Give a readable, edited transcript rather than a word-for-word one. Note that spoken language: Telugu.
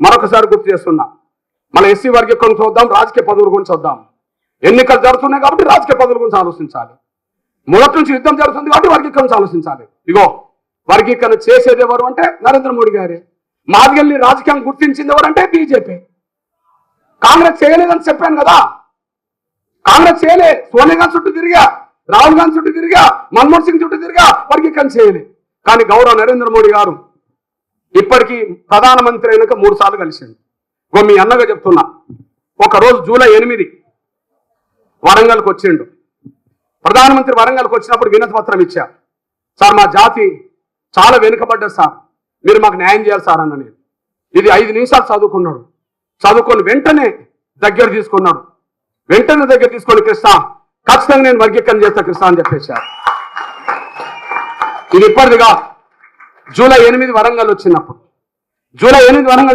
మరొకసారి గుర్తు చేస్తున్నా, మన ఎస్సీ వర్గీకరణ చూద్దాం, రాజకీయ పదవుల గురించి చూద్దాం. ఎన్నికలు జరుగుతున్నాయి కాబట్టి రాజకీయ పదవుల గురించి ఆలోచించాలి. మొదటి నుంచి యుద్ధం జరుగుతుంది కాబట్టి వర్గీకరణ ఆలోచించాలి. ఇగో వర్గీకరణ చేసేది ఎవరు అంటే నరేంద్ర మోడీ గారే. మాదిగల్ని రాజకీయం గుర్తించింది ఎవరంటే బీజేపీ. కాంగ్రెస్ చేయలేదని చెప్పాను కదా, కాంగ్రెస్ చేయలే. సోనియా గాంధీ చుట్టూ తిరిగా, రాహుల్ గాంధీ చుట్టూ తిరిగా, మన్మోహన్ సింగ్ చుట్టూ తిరిగా, వర్గీకరణ చేయలే. కానీ గౌరవ నరేంద్ర మోడీ గారు ఇప్పటికీ ప్రధానమంత్రి అయినాక 3 సార్లు కలిసింది. మీ అన్నగా చెప్తున్నా, ఒకరోజు జూలై 8 వరంగల్కి వచ్చిండు. ప్రధానమంత్రి వరంగల్కి వచ్చినప్పుడు వినతి పత్రం ఇచ్చా. సార్ మా జాతి చాలా వెనుకబడ్డది సార్, మీరు మాకు న్యాయం చేయాలి సార్ అన్న. నేను ఇది 5 నిమిషాలు చదువుకున్నాడు. చదువుకొని వెంటనే దగ్గర తీసుకున్నాడు. వెంటనే దగ్గర తీసుకొని కృష్ణ ఖచ్చితంగా నేను వర్గీకరణ చేస్తా కృష్ణ అని చెప్పేశారు. ఇది ఇప్పటిదిగా జూలై 8 వరంగల్ వచ్చినప్పుడు, జూలై 8 వరంగల్